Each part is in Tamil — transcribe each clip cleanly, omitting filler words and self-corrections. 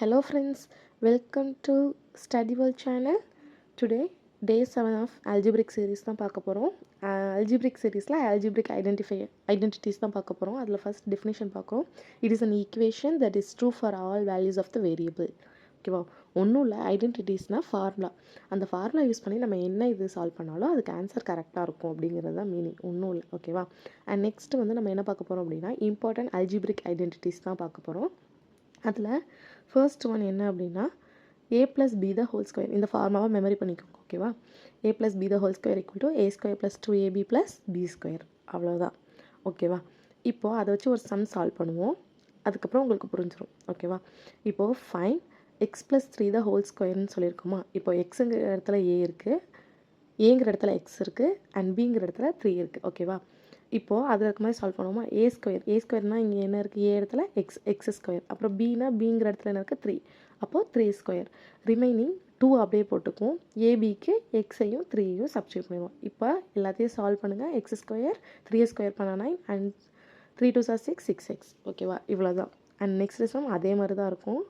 Hello friends, welcome to Study World channel. Today day 7 of algebraic series தான் பார்க்க போகிறோம். algebraic seriesல algebraic identities தான் பார்க்க போகிறோம். அதில் first definition பார்க்குறோம். It is an equation that is true for all values of the variable. ஓகேவா, ஒன்றும் இல்லை, ஐடென்டிட்டிஸ்னால் ஃபார்முலா. அந்த ஃபார்முலா யூஸ் பண்ணி நம்ம என்ன இது சால்வ் பண்ணாலும் அதுக்கு ஆன்சர் கரெக்டாக இருக்கும் அப்படிங்கிறது தான் மீனிங், ஒன்றும் இல்லை. ஓகேவா, அண்ட் நெக்ஸ்ட் வந்து நம்ம என்ன பார்க்க போகிறோம் அப்படின்னா இம்பார்ட்டன்ட் algebraic ஐடென்டிட்டிஸ் தான் பார்க்க போகிறோம். அதில் ஃபர்ஸ்ட் ஒன் என்ன அப்படின்னா a + b the whole square. இந்த ஃபார்முலாவை மெமரி பண்ணிக்கோங்க. ஓகேவா, a + b the whole square equal to a² + 2ab + b². அவ்வளோதான். ஓகேவா, இப்போது அதை வச்சு ஒரு சம் சால்வ் பண்ணுவோம், அதுக்கப்புறம் உங்களுக்கு புரிஞ்சிடும். ஓகேவா, இப்போது ஃபைன் x + 3 the whole squareன்னு சொல்லியிருக்கோமா. இப்போ எக்ஸுங்கிற இடத்துல a இருக்குது, ஏங்கிற இடத்துல x இருக்குது, அண்ட் பிங்கிற இடத்துல 3 இருக்குது. ஓகேவா, இப்போது அதில் இருக்க மாதிரி சால்வ் பண்ணுவோமா. a²னால் இங்கே என்ன இருக்குது, a இடத்துல x², அப்புறம் bனா பிங்கிற இடத்துல என்ன இருக்குது 3, அப்போது 3². ரிமைனிங் 2 அப்படியே போட்டுக்கும். ஏபிக்கு எக்ஸையும் 3யும் சப்ஸ்டியூட் பண்ணுவோம். இப்போ எல்லாத்தையும் சால்வ் பண்ணுங்கள். x², 3² பண்ண 9 அண்ட் 3 2s are 6, 6x. ஓகேவா, இவ்வளோ தான். அண்ட் நெக்ஸ்ட் சம் அதே மாதிரி தான் இருக்கும்.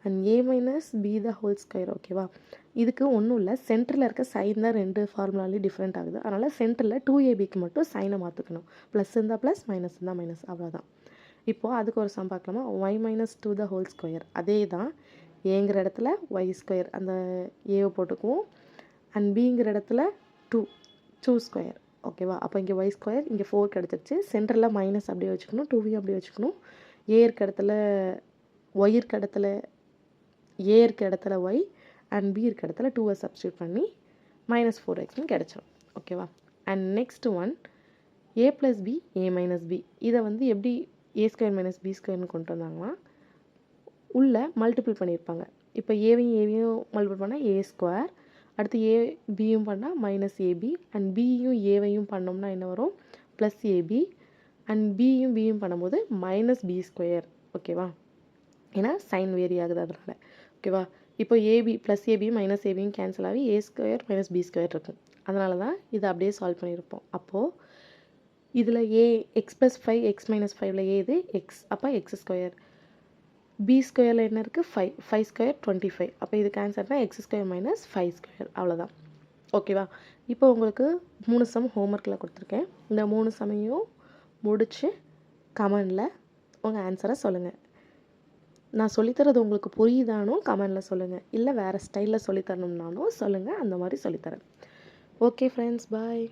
And a - b the whole square. ஓகேவா, இதுக்கு ஒன்றும் இல்லை, சென்டரில் இருக்க சைன் தான் ரெண்டு ஃபார்முலாலையும் டிஃப்ரெண்ட் ஆகுது. அதனால் சென்டரில் 2abக்கு மட்டும் சைனை மாற்றிக்கணும். ப்ளஸ் இருந்தால் ப்ளஸ், மைனஸ் இருந்தால் மைனஸ், அவ்வளோதான். இப்போது அதுக்கு ஒரு சம் பார்க்கலாமா. y - 2 the whole square. அதே தான், ஏங்கிற இடத்துல y², அந்த ஏவை போட்டுக்குவோம். அண்ட் பிங்கிற இடத்துல 2² ஓகேவா, அப்போ இங்கே y², இங்கே 4 கிடச்சிருச்சு. சென்டரில் மைனஸ் அப்படியே வச்சுக்கணும், 2வையும் அப்படியே வச்சுக்கணும். ஏ இருக்க இடத்துல ஒய் இருக்க இடத்துல ஏ இருக்க இடத்துல ஒய் அண்ட் பி இருக்க இடத்துல 2வை சப்ஸ்டியூட் பண்ணி -4xன்னு கிடச்சிடும். ஓகேவா, and next one a + b a - b. இதை வந்து எப்படி a² - b²ன்னு கொண்டு வந்தாங்கன்னா உள்ளே மல்டிபிள் பண்ணியிருப்பாங்க. இப்போ ஏவையும் மல்டிபிள் பண்ணால் a², அடுத்து பியும் பண்ணால் -ab, அண்ட் பியும் ஏவையும் பண்ணோம்னா என்ன வரும், +ab, அண்ட் பியும் பண்ணும்போது -b². ஓகேவா, ஏன்னா சைன் வேரி ஆகுது அதனால். ஓகேவா, இப்போ ஏபி +ab -abயும் கேன்சல் ஆகி a² - b² இருக்கும். அதனால தான் இதை அப்படியே சால்வ் பண்ணியிருப்போம். அப்போது இதில் x + 5 x - 5ல் இது x, அப்போ x². b²ல் என்ன இருக்குது 5, 5² 25. அப்போ இது கேன்சல்னால் x² - 5². அவ்வளோதான். ஓகேவா, இப்போ உங்களுக்கு 3 சம் ஹோம்ஒர்க்கில் கொடுத்துருக்கேன். இந்த 3 சமையும் முடித்து கமெண்டில் உங்கள் ஆன்சரை சொல்லுங்கள். நான் சொல்லித்தரது உங்களுக்கு புரியுதானும் கமெண்டில் சொல்லுங்கள், இல்லை வேறு ஸ்டைலில் சொல்லித்தரணும்னாலும் சொல்லுங்கள், அந்த மாதிரி சொல்லித்தரேன். ஓகே ஃப்ரெண்ட்ஸ், பாய்.